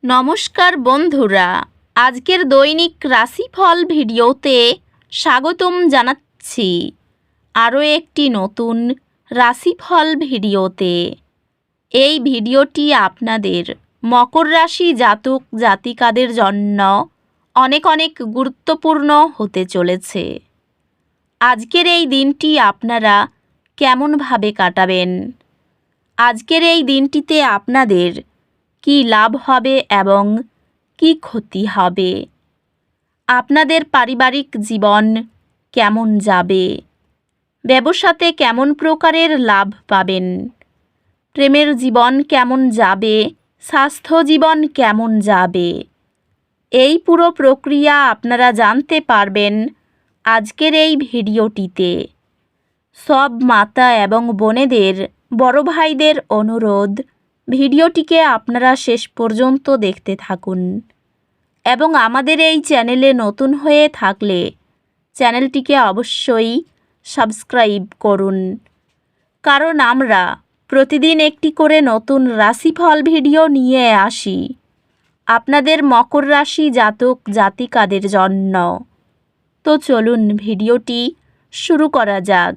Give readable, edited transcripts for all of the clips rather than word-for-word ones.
নমস্কার বন্ধুরা, আজকের দৈনিক রাশিফল ভিডিওতে স্বাগতম জানাচ্ছি আরও একটি নতুন রাশিফল ভিডিওতে। এই ভিডিওটি আপনাদের মকর রাশি জাতক জাতিকাদের জন্য অনেক অনেক গুরুত্বপূর্ণ হতে চলেছে। আজকের এই দিনটি আপনারা কেমনভাবে কাটাবেন? আজকের এই দিনটিতে আপনাদের কি লাভ হবে এবং কি ক্ষতি হবে? আপনাদের পারিবারিক জীবন কেমন যাবে? ব্যবসাতে কেমন প্রকারের লাভ পাবেন? প্রেমের জীবন কেমন যাবে? স্বাস্থ্য জীবন কেমন যাবে? এই পুরো প্রক্রিয়া আপনারা জানতে পারবেন আজকের এই ভিডিওটিতে। সব মাতা এবং বোনেদের, বড় ভাইদের অনুরোধ, ভিডিওটিকে আপনারা শেষ পর্যন্ত দেখতে থাকুন এবং আমাদের এই চ্যানেলে নতুন হয়ে থাকলে চ্যানেলটিকে অবশ্যই সাবস্ক্রাইব করুন, কারণ আমরা প্রতিদিন একটি করে নতুন রাশিফল ভিডিও নিয়ে আসি আপনাদের মকর রাশি জাতক জাতিকাদের জন্য। তো চলুন ভিডিওটি শুরু করা যাক।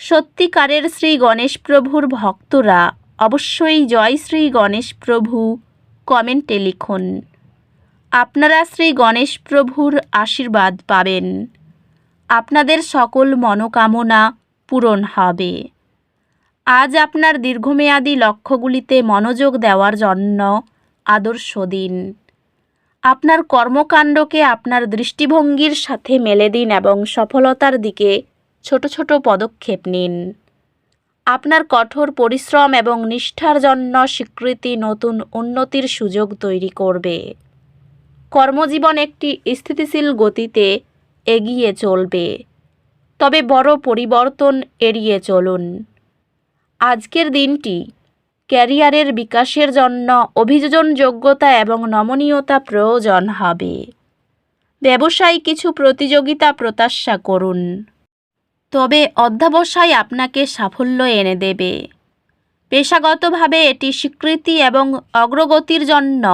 সত্যিকারের শ্রী গণেশ প্রভুর ভক্তরা অবশ্যই জয় শ্রী গণেশ প্রভু কমেন্টে লিখুন। আপনারা শ্রী গণেশ প্রভুর আশীর্বাদ পাবেন। আপনাদের সকল মনোকামনা পূরণ হবে। আজ আপনার দীর্ঘমেয়াদী লক্ষ্যগুলিতে মনোযোগ দেওয়ার জন্য আদর্শ দিন। আপনার কর্মকাণ্ডকে আপনার দৃষ্টিভঙ্গির সাথে মেলে দিন এবং সফলতার দিকে ছোট ছোট পদক্ষেপ নিন। আপনার কঠোর পরিশ্রম এবং নিষ্ঠার জন্য স্বীকৃতি নতুন উন্নতির সুযোগ তৈরি করবে। কর্মজীবন একটি স্থিতিশীল গতিতে এগিয়ে চলবে, তবে বড় পরিবর্তন এড়িয়ে চলুন। আজকের দিনটি ক্যারিয়ারের বিকাশের জন্য অভিযোজন যোগ্যতা এবং নমনীয়তা প্রয়োজন হবে। ব্যবসায় কিছু প্রতিযোগিতা প্রত্যাশা করুন, তবে অধ্যবসায় আপনাকে সাফল্য এনে দেবে। পেশাগতভাবে এটি স্বীকৃতি এবং অগ্রগতির জন্য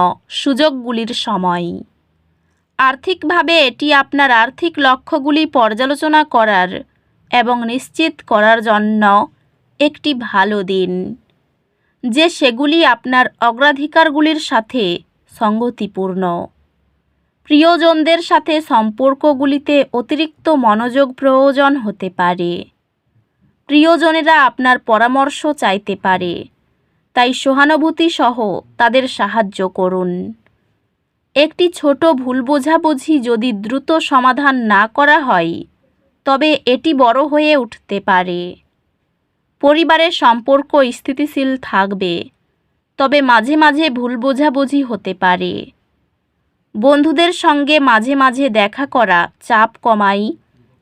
সুযোগগুলির সময়। আর্থিকভাবে এটি আপনার আর্থিক লক্ষ্যগুলি পর্যালোচনা করার এবং নিশ্চিত করার জন্য একটি ভালো দিন, যে সেগুলি আপনার অগ্রাধিকারগুলির সাথে সঙ্গতিপূর্ণ। প্রিয়জনদের সাথে সম্পর্কগুলিতে অতিরিক্ত মনোযোগ প্রয়োজন হতে পারে। প্রিয়জনেরা আপনার পরামর্শ চাইতে পারে, তাই সহানুভূতি সহ তাদের সাহায্য করুন। একটি ছোট ভুল বোঝাবুঝি যদি দ্রুত সমাধান না করা হয়, তবে এটি বড় হয়ে উঠতে পারে। পরিবারের সম্পর্ক স্থিতিশীল থাকবে, তবে মাঝে মাঝে ভুল বোঝাবুঝি হতে পারে। বন্ধুদের সঙ্গে মাঝে মাঝে দেখা করা চাপ কমায়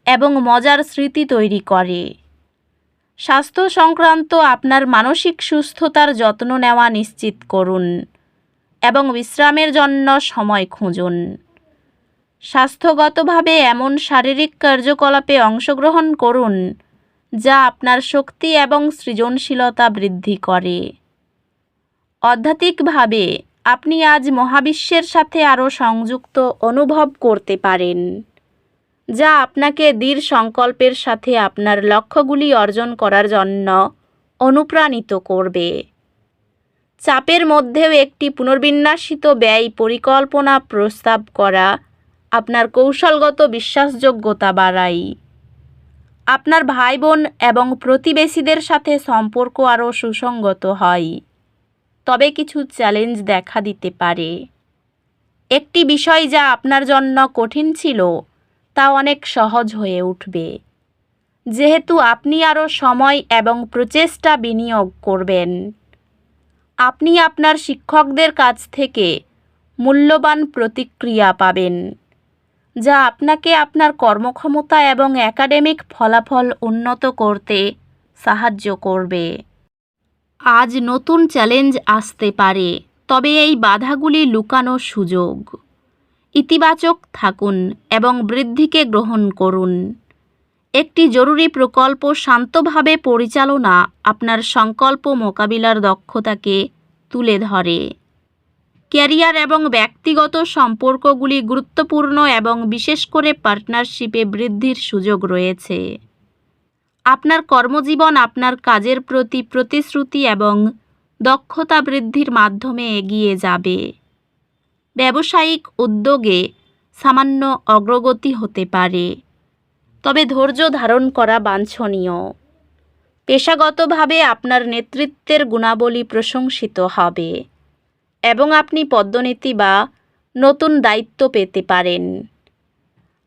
এবং মজার স্মৃতি তৈরি করে। স্বাস্থ্য সংক্রান্ত আপনার মানসিক সুস্থতার যত্ন নেওয়া নিশ্চিত করুন এবং বিশ্রামের জন্য সময় খুঁজুন। স্বাস্থ্যগতভাবে এমন শারীরিক কার্যকলাপে অংশগ্রহণ করুন যা আপনার শক্তি এবং সৃজনশীলতা বৃদ্ধি করে। আধ্যাত্মিকভাবে আপনি আজ মহাবিশ্বের সাথে আরও সংযুক্ত অনুভব করতে পারেন, যা আপনাকে দৃঢ় সংকল্পের সাথে আপনার লক্ষ্যগুলি অর্জন করার জন্য অনুপ্রাণিত করবে। চাপের মধ্যেও একটি পুনর্বিন্যাসিত ব্যয় পরিকল্পনা প্রস্তাব করা আপনার কৌশলগত বিশ্বাসযোগ্যতা বাড়ায়। আপনার ভাই বোন এবং প্রতিবেশীদের সাথে সম্পর্ক আরও সুসংগত হয়, তবে কিছু চ্যালেঞ্জ দেখা দিতে পারে। একটি বিষয় যা আপনার জন্য কঠিন ছিল তা অনেক সহজ হয়ে উঠবে, যেহেতু আপনি আরও সময় এবং প্রচেষ্টা বিনিয়োগ করবেন। আপনি আপনার শিক্ষকদের কাছ থেকে মূল্যবান প্রতিক্রিয়া পাবেন, যা আপনাকে আপনার কর্মক্ষমতা এবং একাডেমিক ফলাফল উন্নত করতে সাহায্য করবে। আজ নতুন চ্যালেঞ্জ আসতে পারে, তবে এই বাধাগুলি লুকানো সুযোগ। ইতিবাচক থাকুন এবং বৃদ্ধিকে গ্রহণ করুন। একটি জরুরি প্রকল্প শান্তভাবে পরিচালনা আপনার সংকল্প মোকাবিলার দক্ষতাকে তুলে ধরে। ক্যারিয়ার এবং ব্যক্তিগত সম্পর্কগুলি গুরুত্বপূর্ণ এবং বিশেষ করে পার্টনারশিপে বৃদ্ধির সুযোগ রয়েছে। আপনার কর্মজীবন আপনার কাজের প্রতি প্রতিশ্রুতি এবং দক্ষতা বৃদ্ধির মাধ্যমে এগিয়ে যাবে। ব্যবসায়িক উদ্যোগে সামান্য অগ্রগতি হতে পারে, তবে ধৈর্য ধারণ করা বাঞ্ছনীয়। পেশাগতভাবে আপনার নেতৃত্বের গুণাবলী প্রশংসিত হবে এবং আপনি পদোন্নতি বা নতুন দায়িত্ব পেতে পারেন।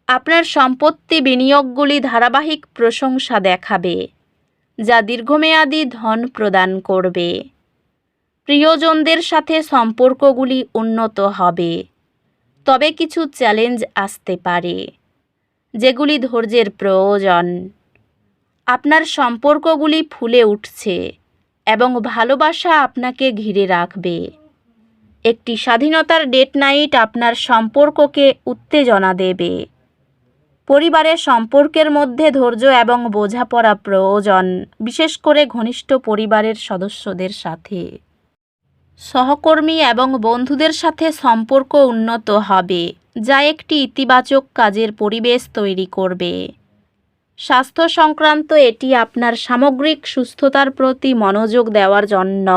আপনার সম্পত্তি বিনিয়োগগুলি ধারাবাহিক প্রশংসা দেখাবে, যা দীর্ঘমেয়াদী ধন প্রদান করবে। প্রিয়জনদের সাথে সম্পর্কগুলি উন্নত হবে, তবে কিছু চ্যালেঞ্জ আসতে পারে, যেগুলি ধৈর্যের প্রয়োজন। আপনার সম্পর্কগুলি ফুলে উঠছে এবং ভালোবাসা আপনাকে ঘিরে রাখবে। একটি স্বাধীনতার ডেট নাইট আপনার সম্পর্ককে উত্তেজনা দেবে। পরিবারের সম্পর্কের মধ্যে ধৈর্য এবং বোঝাপড়া প্রয়োজন, বিশেষ করে ঘনিষ্ঠ পরিবারের সদস্যদের সাথে। সহকর্মী এবং বন্ধুদের সাথে সম্পর্ক উন্নত হবে, যা একটি ইতিবাচক কাজের পরিবেশ তৈরি করবে। স্বাস্থ্য সংক্রান্ত এটি আপনার সামগ্রিক সুস্থতার প্রতি মনোযোগ দেওয়ার জন্য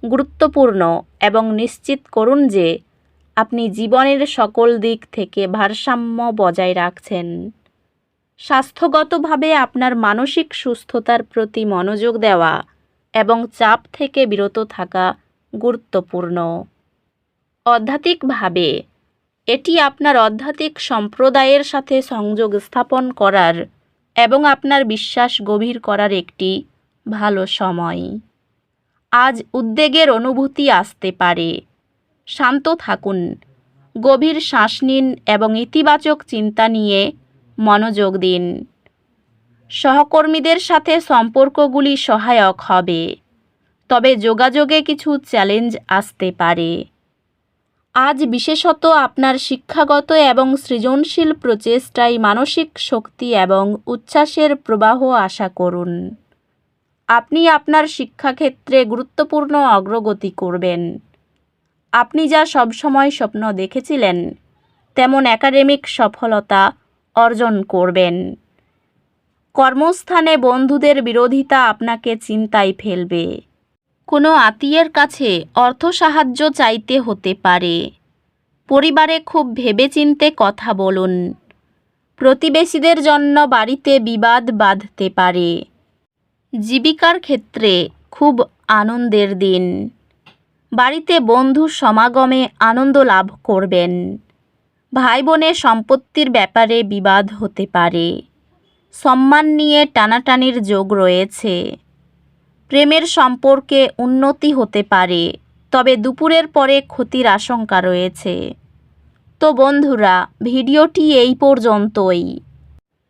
গুরুত্বপূর্ণ এবং নিশ্চিত করুন যে আপনি জীবনের সকল দিক থেকে ভারসাম্য বজায় রাখছেন। স্বাস্থ্যগতভাবে আপনার মানসিক সুস্থতার প্রতি মনোযোগ দেওয়া এবং চাপ থেকে বিরত থাকা গুরুত্বপূর্ণ। আধ্যাত্মিকভাবে এটি আপনার আধ্যাত্মিক সম্প্রদায়ের সাথে সংযোগ স্থাপন করার এবং আপনার বিশ্বাস গভীর করার একটি ভালো সময়। আজ উদ্বেগের অনুভূতি আসতে পারে। শান্ত থাকুন, গভীর শ্বাস নিন এবং ইতিবাচক চিন্তা নিয়ে মনোযোগ দিন। সহকর্মীদের সাথে সম্পর্কগুলি সহায়ক হবে, তবে যোগাযোগে কিছু চ্যালেঞ্জ আসতে পারে। আজ বিশেষত আপনার শিক্ষাগত এবং সৃজনশীল প্রচেষ্টায় মানসিক শক্তি এবং উচ্ছ্বাসের প্রবাহ আশা করুন। আপনি আপনার শিক্ষাক্ষেত্রে গুরুত্বপূর্ণ অগ্রগতি করবেন। আপনি যা সবসময় স্বপ্ন দেখেছিলেন তেমন একাডেমিক সফলতা অর্জন করবেন। কর্মস্থানে বন্ধুদের বিরোধিতা আপনাকে চিন্তায় ফেলবে। কোনো আত্মীয়ের কাছে অর্থ সাহায্য চাইতে হতে পারে। পরিবারে খুব ভেবেচিন্তে কথা বলুন। প্রতিবেশীদের জন্য বাড়িতে বিবাদ বাধতে পারে। জীবিকার ক্ষেত্রে খুব আনন্দের দিন। বাড়িতে বন্ধু সমাগমে আনন্দ লাভ করবেন। ভাই বোনের সম্পত্তির ব্যাপারে বিবাদ হতে পারে। সম্মান নিয়ে টানাটানির যোগ রয়েছে। প্রেমের সম্পর্কে উন্নতি হতে পারে, তবে দুপুরের পরে ক্ষতির আশঙ্কা রয়েছে। তো বন্ধুরা, ভিডিওটি এই পর্যন্তই।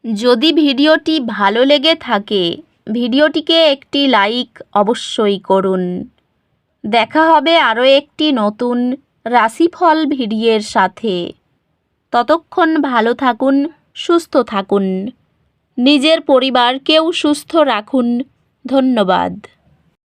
যদি ভিডিওটি ভালো লেগে থাকে ভিডিওটিকে একটি লাইক অবশ্যই করুন। দেখা হবে আরও একটি নতুন রাশিফল ভিডিওর সাথে। ততক্ষণ ভালো থাকুন, সুস্থ থাকুন, নিজের পরিবারকেও সুস্থ রাখুন। ধন্যবাদ।